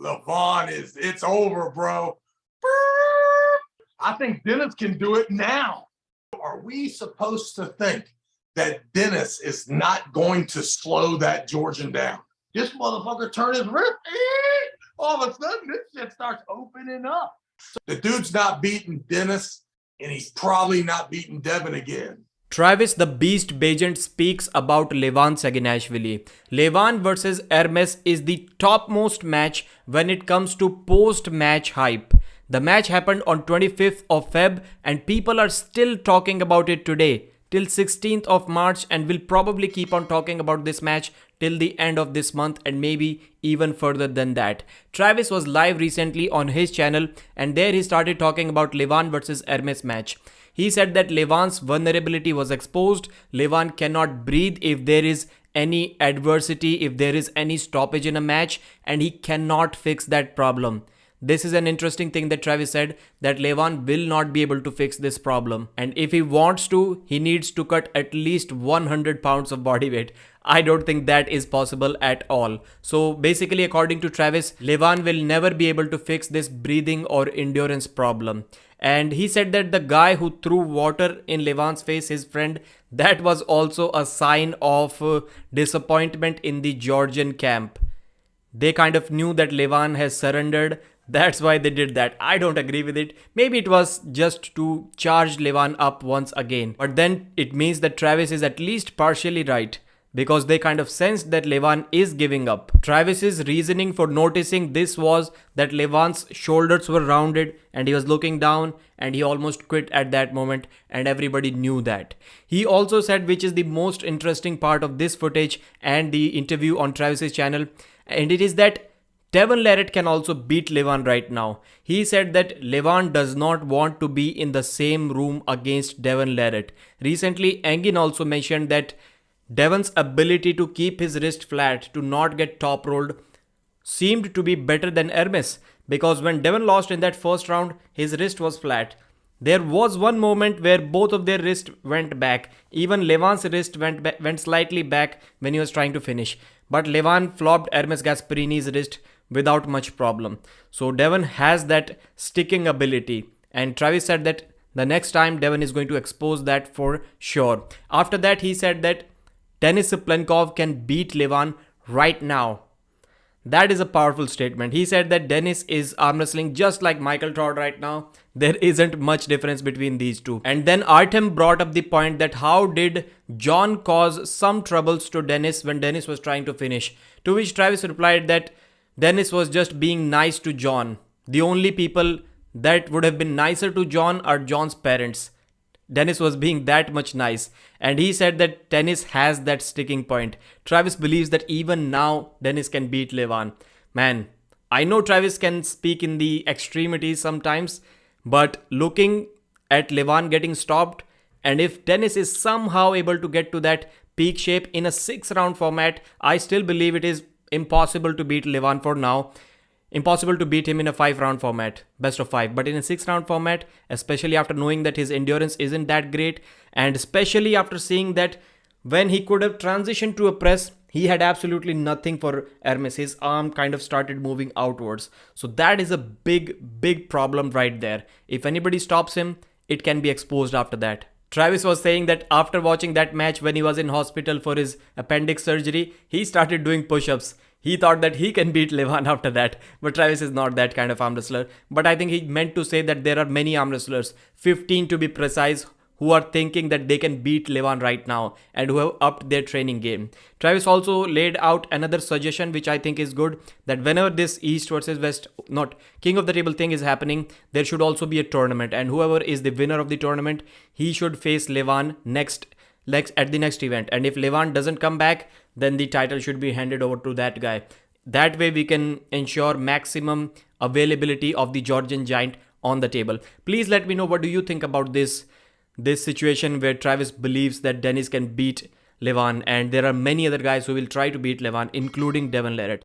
Levan it's over, bro. I think Denis can do it now. Are we supposed to think that Denis is not going to slow that Georgian down? This motherfucker turned his wrist. All of a sudden, this shit starts opening up. So the dude's not beating Denis, and he's probably not beating Devon again. Travis the Beast Bagent speaks about Levan Saginashvili. Levan versus Hermes is the topmost match when it comes to post-match hype. The match happened on 25th of Feb and people are still talking about it today till 16th of March and will probably keep on talking about this match till the end of this month and maybe even further than that. Travis was live recently on his channel and there he started talking about Levan versus Hermes match. He said that Levan's vulnerability was exposed. Levan cannot breathe if there is any adversity, if there is any stoppage in a match, and he cannot fix that problem. This is an interesting thing that Travis said, that Levan will not be able to fix this problem. And if he wants to, he needs to cut at least 100 pounds of body weight. I don't think that is possible at all. So basically, according to Travis, Levan will never be able to fix this breathing or endurance problem. And he said that the guy who threw water in Levan's face, his friend, that was also a sign of disappointment in the Georgian camp. They kind of knew that Levan has surrendered. That's why they did that. I don't agree with it. Maybe it was just to charge Levan up once again. But then it means that Travis is at least partially right, because they kind of sensed that Levan is giving up. Travis's reasoning for noticing this was that Levan's shoulders were rounded and he was looking down and he almost quit at that moment and everybody knew that. He also said, which is the most interesting part of this footage and the interview on Travis's channel, and it is that Devon Larratt can also beat Levan right now. He said that Levan does not want to be in the same room against Devon Larratt. Recently, Engin also mentioned that Devon's ability to keep his wrist flat, to not get top rolled, seemed to be better than Hermes, because when Devon lost in that first round, his wrist was flat. There was one moment where both of their wrists went back. Even Levan's wrist went slightly back when he was trying to finish. But Levan flopped Hermes Gasparini's wrist without much problem. So Devon has that sticking ability. And Travis said that the next time Devon is going to expose that for sure. After that, he said that DENIS CYplenkov can beat Levan right now. That is a powerful statement. He said that Denis is arm wrestling just like Michael Todd right now. There isn't much difference between these two. And then Artem brought up the point that how did John cause some troubles to Denis when Denis was trying to finish? To which Travis replied that Denis was just being nice to John. The only people that would have been nicer to John are John's parents. Denis was being that much nice. And he said that Denis has that sticking point. Travis believes that even now Denis can beat Levan. Man, I know Travis can speak in the extremities sometimes, but looking at Levan getting stopped, and if Denis is somehow able to get to that peak shape in a 6-round format, I still believe it is impossible to beat Levan for now. Impossible to beat him in a 5-round format, best of 5. But in a 6-round format, especially after knowing that his endurance isn't that great, and especially after seeing that when he could have transitioned to a press, he had absolutely nothing for Hermes. His arm kind of started moving outwards. So that is a big problem right there. If anybody stops him, it can be exposed after that. Travis was saying that after watching that match when he was in hospital for his appendix surgery, he started doing push-ups. He thought that he can beat Levan after that, but Travis is not that kind of arm wrestler. But I think he meant to say that there are many arm wrestlers, 15 to be precise, who are thinking that they can beat Levan right now and who have upped their training game. Travis also laid out another suggestion which I think is good, that whenever this East versus West, not King of the Table thing is happening, there should also be a tournament, and whoever is the winner of the tournament, he should face Levan at the next event. And if Levan doesn't come back, then the title should be handed over to that guy. That way we can ensure maximum availability of the Georgian giant on the table. Please let me know, what do you think about this situation where Travis believes that Denis can beat Levan, and there are many other guys who will try to beat Levan, including Devon Larratt.